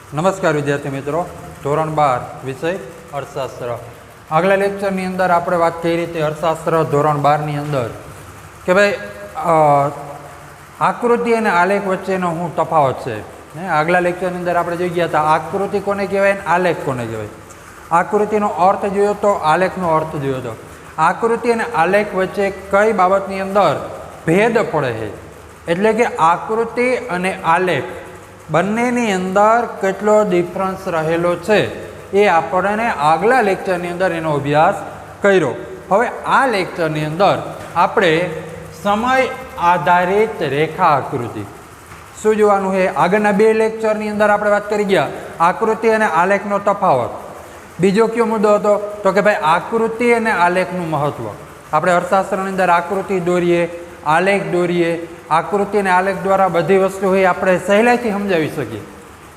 नमस्कार विद्यार्थी मित्रों, धोरण 12 विषय अर्थशास्त्र। આગલા લેક્ચરની અંદર આપણે વાત કરી રીતે અર્થશાસ્ત્ર ધોરણ 12 ની અંદર કે ભાઈ આકૃતિ અને આલેખ વચ્ચેનો શું તફાવત છે। આગલા લેક્ચરની અંદર આપણે જોઈ ગયા હતા આકૃતિ કોને કહેવાય અને આલેખ કોને કહેવાય। આકૃતિનો અર્થ જોયો તો આલેખનો અર્થ જોયો તો આકૃતિ અને આલેખ વચ્ચે કઈ બાબતની અંદર ભેદ પડે છે, એટલે કે આકૃતિ અને આલેખ બંનેની અંદર કેટલો ડિફરન્સ રહેલો છે એ આપણને આગલા લેક્ચરની અંદર એનો અભ્યાસ કર્યો। હવે આ લેક્ચરની અંદર આપણે સમય આધારિત રેખા આકૃતિ શું જોવાનું છે। આગળના બે લેક્ચરની અંદર આપણે વાત કરી ગયા આકૃતિ અને આલેખનો તફાવત। બીજો કયો મુદ્દો હતો તો કે ભાઈ આકૃતિ અને આલેખનું મહત્વ। આપણે અર્થશાસ્ત્રની અંદર આકૃતિ દોરીએ, આલેખ દોરીએ, આકૃતિ અને આલેખ દ્વારા બધી વસ્તુ હોય આપણે સહેલાઈથી સમજાવી શકીએ,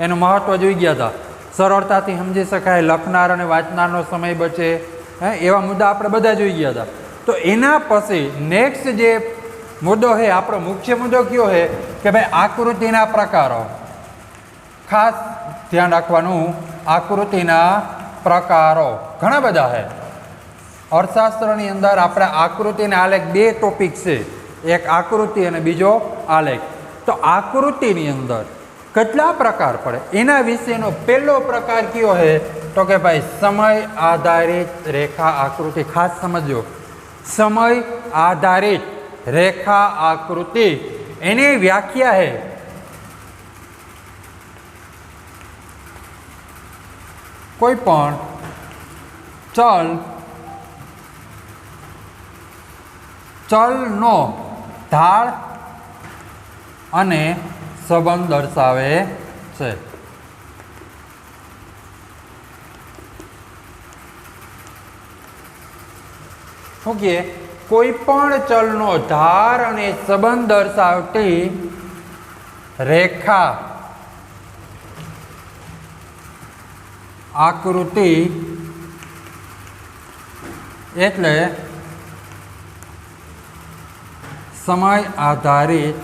એનું મહત્વ જોઈ ગયા હતા। સરળતાથી સમજી શકાય, લખનાર અને વાંચનારનો સમય બચે, એવા મુદ્દા આપણે બધા જોઈ ગયા હતા। તો એના પછી નેક્સ્ટ જે મુદ્દો છે, આપણો મુખ્ય મુદ્દો કયો છે કે ભાઈ આકૃતિના પ્રકારો। ખાસ ધ્યાન રાખવાનું, આકૃતિના પ્રકારો ઘણા બધા છે। અર્થશાસ્ત્રની અંદર આપણે આકૃતિ અને આલેખ બે ટોપિક છે, એક આકૃતિ અને બીજો આલેખ। તો આકૃતિની અંદર કેટલા પ્રકાર પડે એના વિશેનો પહેલો પ્રકાર કયો છે તો કે ભાઈ સમય આધારિત રેખા આકૃતિ। ખાસ સમજો, સમય આધારિત રેખા આકૃતિ એની વ્યાખ્યા है कोई पण चलनो ढाल अने संबंध दर्शावे छे। ओके, कोईपण चलनो ढाल अने संबंध दर्शावती रेखा आकृति एटले समय आधारित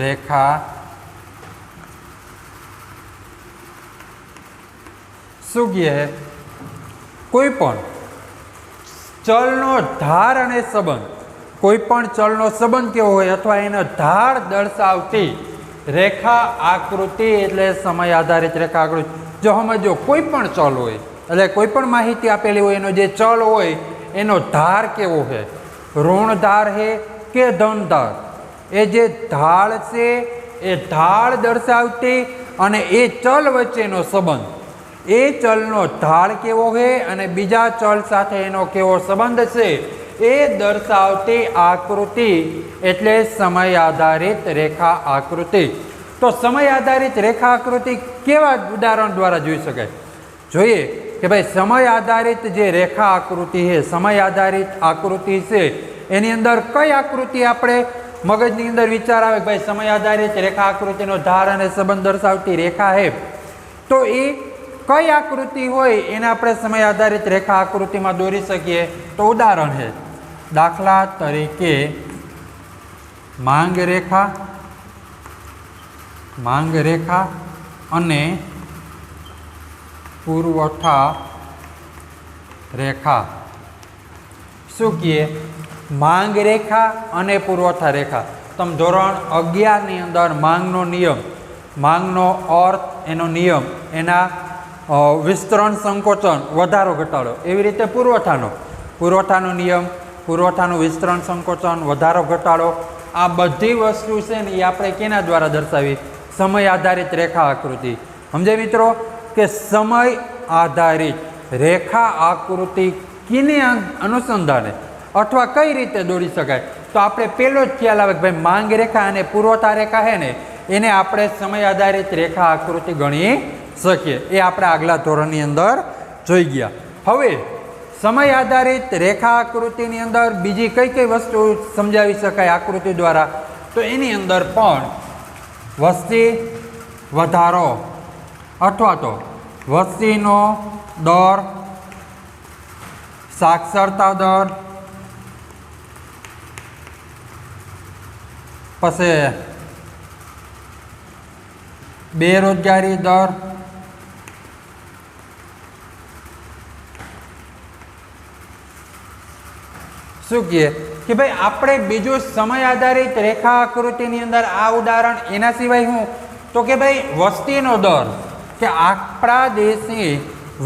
रेखा શું કહે કોઈપણ ચલનો ધાર અને સંબંધ, કોઈપણ ચલનો સંબંધ કેવો હોય અથવા એનો ધાર દર્શાવતી રેખા આકૃતિ એટલે સમય આધારિત રેખા આકૃતિ। જો સમજો કોઈપણ ચલ હોય એટલે કોઈપણ માહિતી આપેલી હોય, એનો જે ચલ હોય એનો ધાર કેવો છે, ઋણ ધાર છે કે ધન ધાર, એ જે ઢાળ છે એ ઢાળ દર્શાવતી અને એ ચલ વચ્ચેનો સંબંધ, એ ચલનો ઢાળ કેવો છે અને બીજા ચલ સાથે એનો કેવો સંબંધ છે એ દર્શાવતી આકૃતિ એટલે સમય આધારિત રેખા આકૃતિ। તો સમય આધારિત રેખા આકૃતિ કેવા ઉદાહરણ દ્વારા જોઈ શકાય, જોઈએ કે ભાઈ સમય આધારિત જે રેખા આકૃતિ છે, સમય આધારિત આકૃતિ છે એની અંદર કઈ આકૃતિ આપણે મગજની અંદર વિચાર આવે ભાઈ સમય આધારિત રેખા આકૃતિનો ધાર અને સંબંધ દર્શાવતી રેખા છે, તો એ કઈ આકૃતિ હોય એને આપણે સમય આધારિત રેખા આકૃતિમાં દોરી શકીએ। તો ઉદાહરણ છે, દાખલા તરીકે માંગ રેખા અને પુરવઠા રેખા। શું કહે માંગ રેખા અને પુરવઠા રેખા। તમે ધોરણ 11 ની અંદર માંગનો નિયમ, માંગનો અર્થ, એનો નિયમ, એના વિસ્તરણ સંકોચન વધારો ઘટાડો, એવી રીતે પુરવઠાનો નિયમ, પુરવઠાનું વિસ્તરણ સંકોચન વધારો ઘટાડો, આ બધી વસ્તુ છે ને એ આપણે કેના દ્વારા દર્શાવી, સમય આધારિત રેખા આકૃતિ। સમજે મિત્રો કે સમય આધારિત રેખા આકૃતિ કિને અનુસંધાને અથવા કઈ રીતે દોરી શકાય, તો આપણે પહેલો જ ખ્યાલ આવે કે ભાઈ માંગ રેખા અને પુરવઠા રેખા છે ને એને આપણે સમય આધારિત રેખા આકૃતિ ગણી શકીએ। એ આપણે આગલા ધોરણની અંદર જોઈ ગયા। હવે સમય આધારિત રેખા આકૃતિની અંદર બીજી કઈ કઈ વસ્તુ સમજાવી શકાય આકૃતિ દ્વારા, તો એની અંદર પણ વસ્તી વધારો અથવા તો વસ્તીનો દર, સાક્ષરતા દર, પછી બેરોજગારી દર, શું કહે કે ભાઈ આપણે બીજું સમય આધારિત રેખા આકૃતિની અંદર આ ઉદાહરણ, એના સિવાય હું તો કે ભાઈ વસ્તીનો દર, કે આપણા દેશની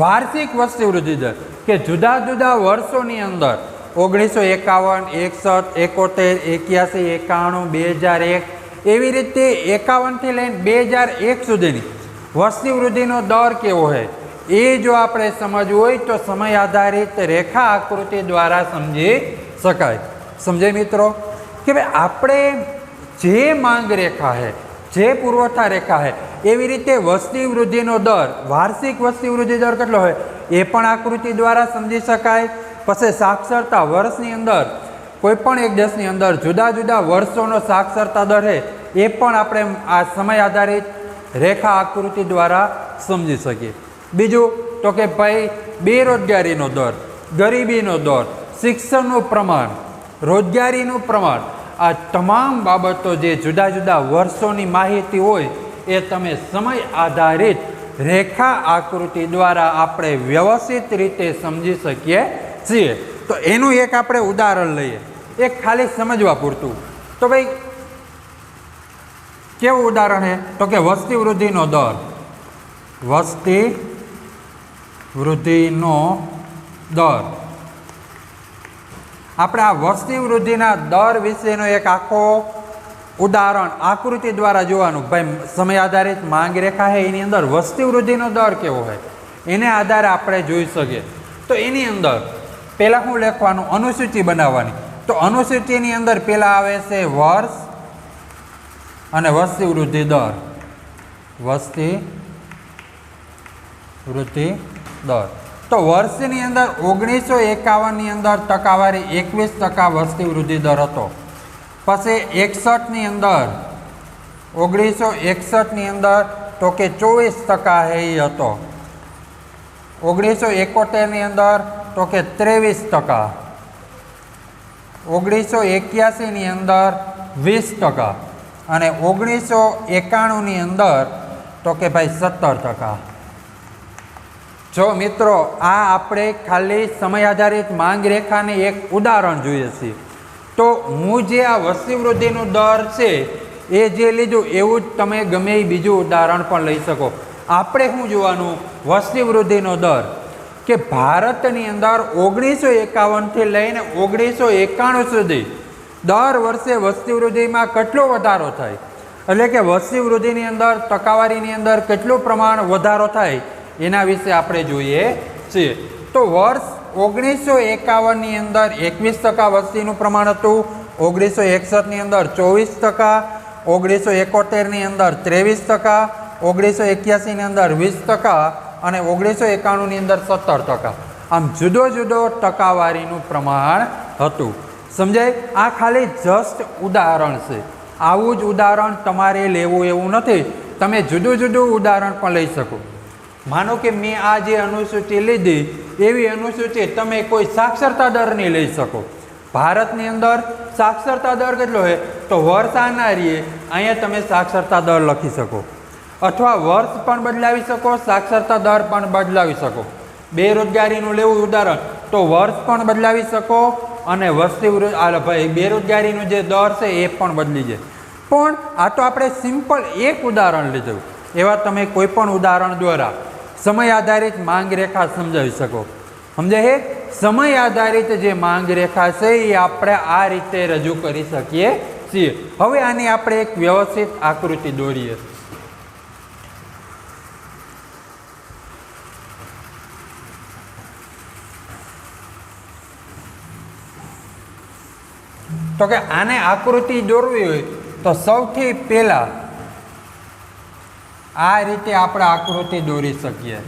વાર્ષિક વસ્તી વૃદ્ધિ દર, કે જુદા જુદા વર્ષોની અંદર 1951, 61, 71, 81, 91, 2001 એવી રીતે 51થી લઈને 2001 સુધીની વસ્તી વૃદ્ધિનો દર કેવો છે એ જો આપણે સમજવું હોય તો સમય આધારિત રેખા આકૃતિ દ્વારા સમજી શકાય. સમજાય મિત્રો? કે ભાઈ આપણે જે માંગ રેખા છે, જે પુરવઠા રેખા છે, એવી રીતે વસ્તી વૃદ્ધિનો દર, વાર્ષિક વસ્તી વૃદ્ધિ દર કેટલો હોય એ પણ આકૃતિ દ્વારા સમજી શકાય. પછી સાક્ષરતા વર્ષની અંદર, કોઈ પણ એક દેશની અંદર જુદા જુદા વર્ષોનો સાક્ષરતા દર છે એ પણ આપણે આ સમય આધારિત રેખા આકૃતિ દ્વારા સમજી શકીએ. બીજું તો કે ભાઈ બેરોજગારીનો દર, ગરીબીનો દર, શિક્ષણનું પ્રમાણ, રોજગારીનું પ્રમાણ, આ તમામ બાબતો જે જુદા જુદા વર્ષોની માહિતી હોય એ તમે સમય આધારિત રેખા આકૃતિ દ્વારા આપણે વ્યવસ્થિત રીતે સમજી શકીએ છીએ. તો એનું એક આપણે ઉદાહરણ લઈએ, એક ખાલી સમજવા પૂરતું. તો ભાઈ કેવું ઉદાહરણ છે તો કે વસ્તી વૃદ્ધિનો દર, વસ્તી વૃદ્ધિનો દર. આપણે આ વસ્તી વૃદ્ધિના દર વિશેનો એક આખો ઉદાહરણ આકૃતિ દ્વારા જોવાનું. ભાઈ સમય આધારિત માંગ રેખા છે એની અંદર વસ્તી વૃદ્ધિનો દર કેવો હોય એને આધારે આપણે જોઈ શકીએ. તો એની અંદર પહેલાં શું લખવાનું? અનુસૂચિ બનાવવાની. તો અનુસૂચિની અંદર પહેલાં આવે છે વર્ષ અને વસ્તી વૃદ્ધિ દર. વસ્તી વૃદ્ધિ દર. તો વર્ષની અંદર 1951ની અંદર ટકાવારી 21% વસ્તી વૃદ્ધિ દર હતો. પછી 61ની અંદર, 1961ની અંદર તો કે 24% એ હતો. 1971ની અંદર તો કે 23%. 1981ની અંદર 20% અને 1991ની અંદર તો કે ભાઈ 17%. જો મિત્રો આ આપણે ખાલી સમય આધારિત માંગ રેખાને એક ઉદાહરણ જોઈએ છીએ. તો હું જે આ વસ્તી વૃદ્ધિનો દર છે એ જે લીધું એવું જ તમે ગમે એ બીજું ઉદાહરણ પણ લઈ શકો. આપણે શું જોવાનું? વસ્તી વૃદ્ધિનો દર, કે ભારતની અંદર 1951થી લઈને 1991 સુધી દર વર્ષે વસ્તી વૃદ્ધિમાં કેટલો વધારો થાય, એટલે કે વસ્તી વૃદ્ધિની અંદર ટકાવારીની અંદર કેટલું પ્રમાણ વધારો થાય એના વિશે આપણે જોઈએ છીએ. તો વર્ષ 1951ની અંદર 21% વસ્તીનું પ્રમાણ હતું, 1961ની અંદર 24%, 1971ની અંદર 23%, 1981ની અંદર 20% અને 1991ની અંદર 17%. આમ જુદો જુદો ટકાવારીનું પ્રમાણ હતું. સમજાય? આ ખાલી જસ્ટ ઉદાહરણ છે. આવું જ ઉદાહરણ તમારે લેવું એવું નથી, તમે જુદું જુદું ઉદાહરણ પણ લઈ શકો. માનો કે મેં આ જે અનુસૂચિ લીધી એવી અનુસૂચિ તમે કોઈ સાક્ષરતા દરની લઈ શકો. ભારતની અંદર સાક્ષરતા દર કેટલો છે તો વર્ષ આનારીએ અહીંયા તમે સાક્ષરતા દર લખી શકો, અથવા વર્ષ પણ બદલાવી શકો, સાક્ષરતા દર પણ બદલાવી શકો. બેરોજગારીનું લેવું ઉદાહરણ તો વર્ષ પણ બદલાવી શકો અને વસ્તી ભાઈ બેરોજગારીનું જે દર છે એ પણ બદલી જાય. પણ આ તો આપણે સિમ્પલ એક ઉદાહરણ લીધું. એવા તમે કોઈ પણ ઉદાહરણ દ્વારા સમય આધારિત માંગ રેખા સમજાવી શકો. સમજાય? સમય આધારિત જે માંગ રેખા છે એ આપણે આ રીતે રજૂ કરી શકીએ છીએ. હવે આની આપણે એક વ્યવસ્થિત આકૃતિ દોરીએ. તો કે આને આકૃતિ દોરવી હોય તો સૌથી પહેલા આ રીતે આપણે આકૃતિ દોરી શકીએ.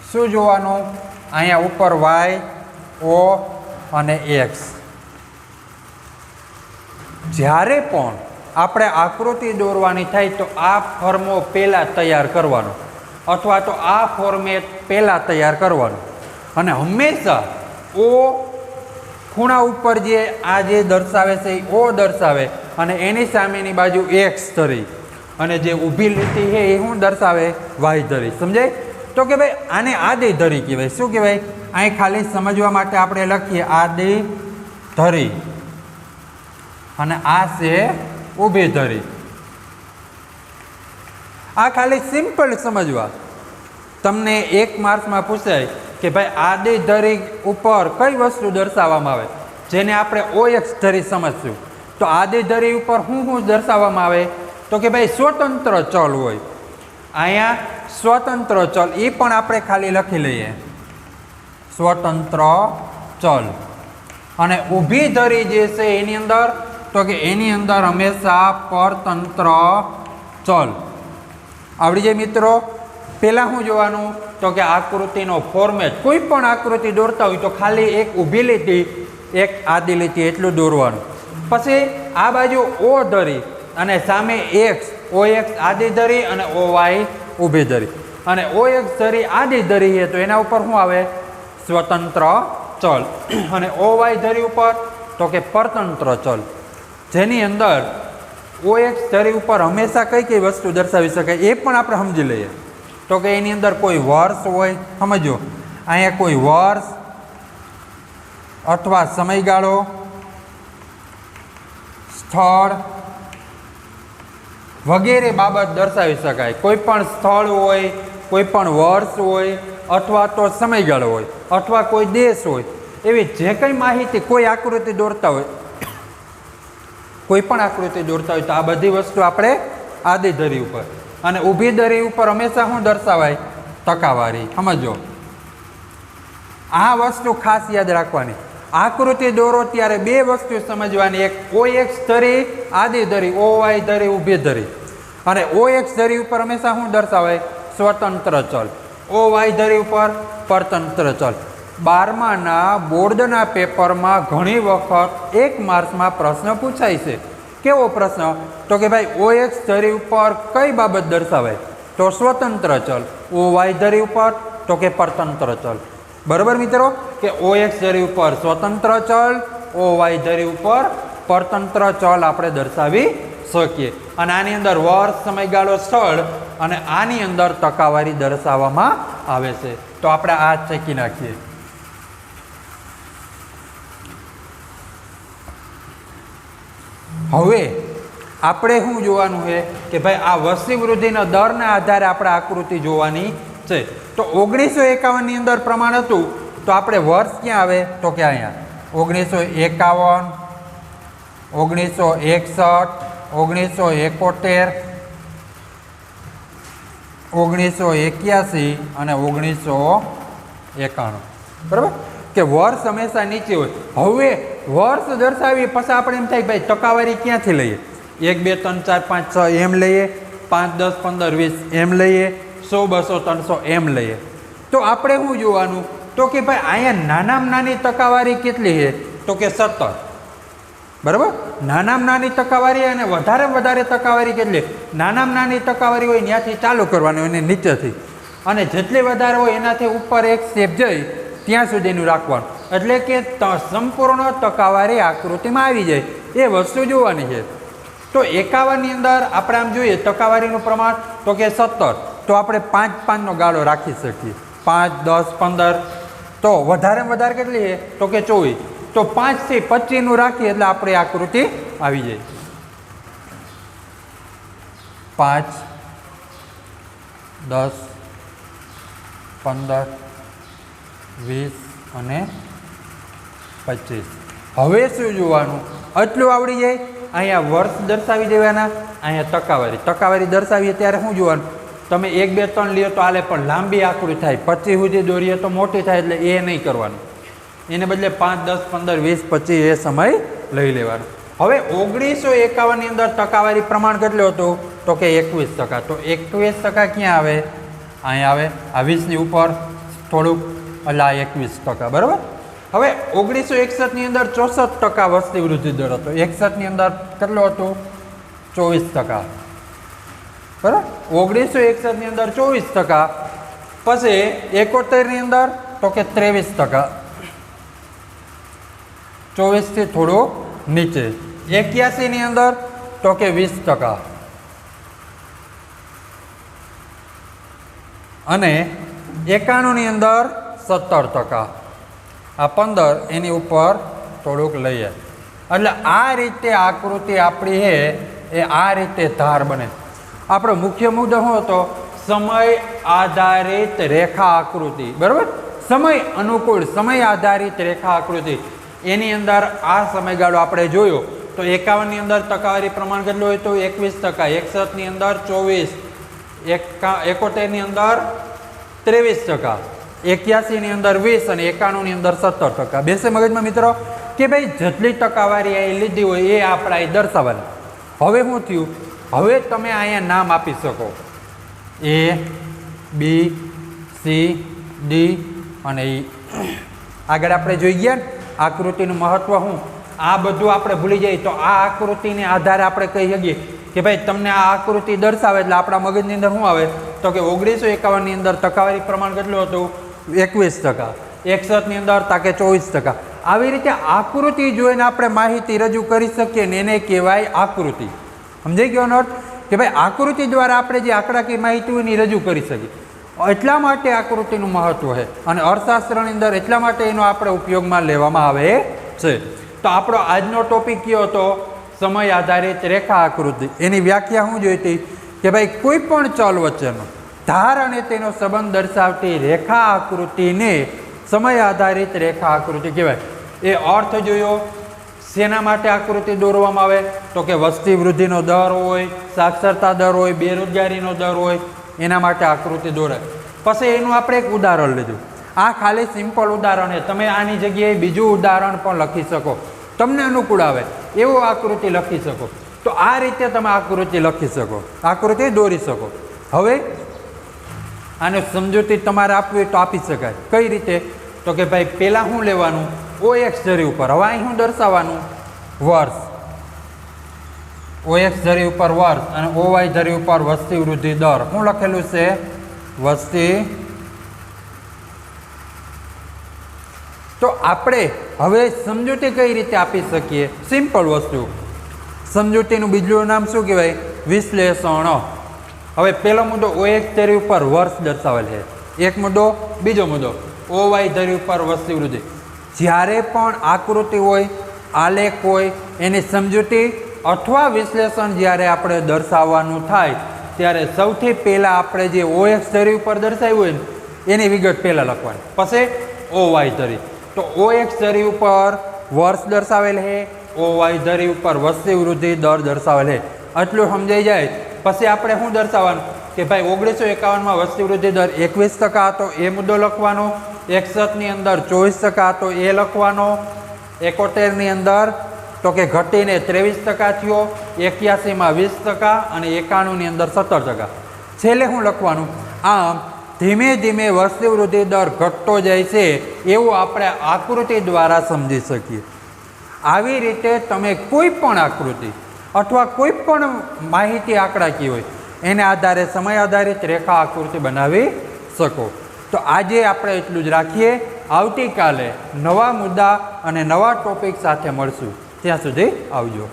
શું જોવાનું? અહીંયા ઉપર વાય, ઓ અને એક્સ. જ્યારે પણ આપણે આકૃતિ દોરવાની થાય તો આ ફોર્મો પહેલાં તૈયાર કરવાનો, અથવા તો આ ફોર્મેટ પહેલાં તૈયાર કરવાનું. અને હંમેશા ઓ ખૂણા ઉપર જે આ જે દર્શાવે છે એ ઓ દર્શાવે અને એની સામેની બાજુ એક્સ ધરી અને જે ઊભી લીટી છે એ શું દર્શાવે? વાય ધરી. સમજાય? તો કે ભાઈ આને આડી ધરી કહેવાય. શું કહેવાય? અહીં ખાલી સમજવા માટે આપણે લખીએ આડી ધરી અને આ છે ઊભી ધરી. આ ખાલી સિમ્પલ સમજવા. તમને 1 માર્ક્સમાં પૂછાય કે ભાઈ આડી ધરી ઉપર કઈ વસ્તુ દર્શાવવામાં આવે, જેને આપણે OX ધરી સમજશું. તો આડી ધરી ઉપર શું દર્શાવવામાં આવે? તો કે ભાઈ સ્વતંત્ર ચલ હોય. અહીંયા સ્વતંત્ર ચલ એ પણ આપણે ખાલી લખી લઈએ, સ્વતંત્ર ચલ. અને ઊભી ધરી જે છે એની અંદર, તો કે એની અંદર હંમેશા પરતંત્ર ચલ. આવડી જાય મિત્રો? પહેલાં શું જોવાનું? તો કે આકૃતિનો ફોર્મેટ. કોઈ પણ આકૃતિ દોરતા હોય તો ખાલી એક ઊભી લીટી, એક આડી લીટી એટલું દોરવાનું. પછી આ બાજુ ઓ ધરી અને સામે એક્સ, OX આડી ધરી અને OY ઊભી ધરી. અને OX ધરી આડી ધરી છે તો એના ઉપર શું આવે? સ્વતંત્ર ચલ. અને OY ધરી ઉપર તો કે પરતંત્ર ચલ, જેની અંદર OX ધરી ઉપર હંમેશા કઈ કઈ વસ્તુ દર્શાવી શકાય એ પણ આપણે સમજી લઈએ. તો કે એની અંદર કોઈ વર્ષ હોય, સમજો અહીંયા કોઈ વર્ષ અથવા સમયગાળો, સ્થળ વગેરે બાબત દર્શાવી શકાય. કોઈ પણ સ્થળ હોય, કોઈ પણ વર્ષ હોય, અથવા તો સમયગાળો હોય, અથવા કોઈ દેશ હોય, એવી જે કંઈ માહિતી કોઈ આકૃતિ દોરતા હોય, કોઈ પણ આકૃતિ દોરતા હોય તો આ બધી વસ્તુ આપણે આડી ધરી ઉપર. અને ઊભી ધરી ઉપર હંમેશા શું દર્શાવાય? ટકાવારી. સમજો આ વસ્તુ ખાસ યાદ રાખવાની. આકૃતિ દોરો ત્યારે બે વસ્તુ સમજવાની, એક OX ધરી આડી ધરી, OY ધરી ઊભી ધરી. અને OX ધરી ઉપર હંમેશા શું દર્શાવાય? સ્વતંત્ર ચલ. OY ધરી ઉપર પરતંત્ર ચલ. 12માના બોર્ડના પેપરમાં ઘણી વખત 1 માર્ક્સમાં પ્રશ્ન પૂછાય છે. કેવો પ્રશ્ન? તો કે ભાઈ OX ધરી ઉપર કઈ બાબત દર્શાવાય? તો સ્વતંત્ર ચલ. OY ધરી ઉપર તો કે પરતંત્ર ચલ. બરાબર મિત્રો? કે OX ધરી ઉપર સ્વતંત્ર ચલ, OY ધરી ઉપર પરતંત્ર ચલ આપણે દર્શાવી શકીએ. અને આની અંદર વર્ષ, સમયગાળો, સ્થળ અને આની અંદર ટકાવારી દર્શાવવામાં આવે છે. તો આપણે આ ચેકી નાખીએ. હવે આપણે શું જોવાનું છે કે ભાઈ આ વસ્તી વૃદ્ધિના દરના આધારે આપણે આકૃતિ જોવાની છે. તો 1951 ની અંદર પ્રમાણ હતું તો આપણે વર્ષ ક્યાં આવે? તો કે અહીંયા 1951, 1961, 1971, 1981 અને 1991. બરાબર? કે વર્ષ હંમેશા નીચે હોય. હવે વર્ષ દર્શાવી પછી આપણે એમ થાય ભાઈ ટકાવારી ક્યાંથી લઈએ? 1, 2, 3, 4, 5, 6 એમ લઈએ, 5, 10, 15, 20 એમ લઈએ, 100, 200, 300 એમ લઈએ. તો આપણે શું જોવાનું? તો કે ભાઈ અહીંયા નાનામાં નાની ટકાવારી કેટલી છે? તો કે 17. બરાબર? નાનામાં નાની ટકાવારી અને વધારે ટકાવારી કેટલી? નાનામાં નાની ટકાવારી હોય ત્યાંથી ચાલુ કરવાની હોય, નીચેથી. અને જેટલી વધારે હોય એનાથી ઉપર એક સ્ટેપ જઈ ત્યાં સુધીનું રાખવાનું. એટલે કે સંપૂર્ણ ટકાવારી આકૃતિમાં આવી જાય એ વસ્તુ જોવાની છે. તો 51 ની અંદર આપણે આમ જોઈએ ટકાવારીનું પ્રમાણ તો કે 17. તો આપણે 5 નો ગાળો રાખી શકીએ. 5, 10, 15. તો વધારે કેટલી છે? તો કે 24. તો 5 થી 25 નું રાખીએ એટલે આપણી આકૃતિ આવી જાય. 5, 10, 15, 20 અને 25. હવે શું જોવાનું? આટલું આવડી જાય. અહીંયા વર્ષ દર્શાવી દેવાના, અહીંયા ટકાવારી દર્શાવીએ ત્યારે શું જોવાનું? તમે 1, 2, 3 લ્યો તો હાલે, પણ લાંબી આકૃતિ થાય 25 સુધી દોરીએ તો મોટી થાય, એટલે એ નહીં કરવાનું. એને બદલે 5, 10, 15, 20, 25 એ સમય લઈ લેવાનો. હવે 1951 ની અંદર ટકાવારી પ્રમાણ કેટલું હતું? તો કે 21%. તો 21% ક્યાં આવે? અહીંયા આવે. આ 20 ની ઉપર થોડુંક, એટલે આ 21%. બરાબર? હવે 1961 ની અંદર 64% વસ્તી વૃદ્ધિ દર હતો. 61 ની અંદર કેટલો હતો? 24%. બરાબર? 1961 ની અંદર 24%. પછી 71 ની અંદર તો કે 23%. 24 થોડું નીચે. 81 ની અંદર તો કે 20%. અને 91 ની અંદર 17%. આ 15 એની ઉપર થોડુંક લઈએ એટલે આ રીતે આકૃતિ આપણી છે એ આ રીતે ધાર બને. આપણો મુખ્ય મુદ્દો શું હતો? સમય આધારિત રેખા આકૃતિ. બરાબર, સમય અનુકૂળ સમય આધારિત રેખા આકૃતિ. એની અંદર આ સમયગાળો આપણે જોયો તો 51 ની અંદર ટકાવારી પ્રમાણ કેટલું હોય તો 21%, 61 ની અંદર 24%, 71 ની અંદર 23%, 81 ની અંદર 20 અને 91 ની અંદર 17%. બેસે મગજમાં મિત્રો કે ભાઈ જેટલી ટકાવારી અહીં લીધી હોય એ આપણે અહીં દર્શાવવાની. હવે શું થયું? હવે તમે અહીંયા નામ આપી શકો A, B, C, D અને E. આગળ આપણે જોઈ ગયા ને આકૃતિનું મહત્વ શું? આ બધું આપણે ભૂલી જઈએ તો આ આકૃતિને આધારે આપણે કહી શકીએ કે ભાઈ તમને આ આકૃતિ દર્શાવે એટલે આપણા મગજની અંદર શું આવે તો કે 1951 ની અંદર ટકાવારી પ્રમાણ કેટલું હતું? 21%. 61 ની અંદર તાકે 24%. આવી રીતે આકૃતિ જોઈને આપણે માહિતી રજૂ કરી શકીએ ને એને કહેવાય આકૃતિ. સમજાઈ ગયો અર્થ કે ભાઈ આકૃતિ દ્વારા આપણે જે આંકડાકીય માહિતી હોય એની રજૂ કરી શકીએ. એટલા માટે આકૃતિનું મહત્વ છે અને અર્થશાસ્ત્રની અંદર એટલા માટે એનો આપણે ઉપયોગમાં લેવામાં આવે છે. તો આપણો આજનો ટોપિક કયો હતો? સમય આધારિત રેખા આકૃતિ. એની વ્યાખ્યા શું જોઈ હતી કે ભાઈ કોઈ પણ ચલ વચ્ચેનો ધાર અને તેનો સંબંધ દર્શાવતી રેખા આકૃતિને સમય આધારિત રેખા આકૃતિ કહેવાય. એ અર્થ જોયો. શેના માટે આકૃતિ દોરવામાં આવે તો કે વસ્તી વૃદ્ધિનો દર હોય, સાક્ષરતા દર હોય, બેરોજગારીનો દર હોય, એના માટે આકૃતિ દોરાય. પછી એનું આપણે એક ઉદાહરણ લીધું. આ ખાલી સિમ્પલ ઉદાહરણ છે. તમે આની જગ્યાએ બીજું ઉદાહરણ પણ લખી શકો, તમને અનુકૂળ આવે એવો આકૃતિ લખી શકો. તો આ રીતે તમે આકૃતિ લખી શકો, આકૃતિ દોરી શકો. હવે આને સમજૂતી તમારે આપવી તો આપી શકાય. કઈ રીતે તો કે ભાઈ પહેલાં શું લેવાનું? OX ધરી ઉપર. હવે અહીં શું દર્શાવવાનું? વર્ષ. OX ધરી ઉપર વર્ષ અને OY ધરી ઉપર વસ્તી વૃદ્ધિ દર. શું લખેલું છે? વસ્તી. તો આપણે હવે સમજૂતી કઈ રીતે આપી શકીએ? સિમ્પલ વસ્તુ. સમજૂતીનું બીજું નામ શું કહેવાય? વિશ્લેષણ. હવે પહેલો મુદ્દો OX ધરી ઉપર વર્ષ દર્શાવેલ છે, એક મુદ્દો. બીજો મુદ્દો OY ધરી ઉપર વસ્તી વૃદ્ધિ. જ્યારે પણ આકૃતિ હોય, આલેખ હોય, એની સમજૂતી અથવા વિશ્લેષણ જ્યારે આપણે દર્શાવવાનું થાય ત્યારે સૌથી પહેલાં આપણે જે OX ધરી ઉપર દર્શાવ્યું હોય ને એની વિગત પહેલાં લખવાની, પછી OY ધરી. તો OX ધરી ઉપર વર્ષ દર્શાવેલ છે, OY ધરી ઉપર વસ્તી વૃદ્ધિ દર દર્શાવેલ છે. આટલું સમજાઈ જાય પછી આપણે શું દર્શાવવાનું કે ભાઈ 1951માં વસ્તી વૃદ્ધિ દર 21% હતો એ મુદ્દો લખવાનો, 61 ની અંદર 24% હતો એ લખવાનો, 71 ની અંદર તો કે ઘટીને 23% થયો, 81માં 20% અને 91 ની અંદર 17%. છેલ્લે શું લખવાનું? આમ ધીમે ધીમે વસ્તી વૃદ્ધિ દર ઘટતો જાય છે એવું આપણે આકૃતિ દ્વારા સમજી શકીએ. આવી રીતે તમે કોઈ પણ આકૃતિ અથવા કોઈ પણ માહિતી આંકડાકીય હોય એને આધારે સમય આધારિત રેખા આકૃતિ બનાવી શકો. તો આજે આપણે એટલું જ રાખીએ. આવતીકાલે નવા મુદ્દા અને નવા ટોપિક સાથે મળશું. ત્યાં સુધી આવજો.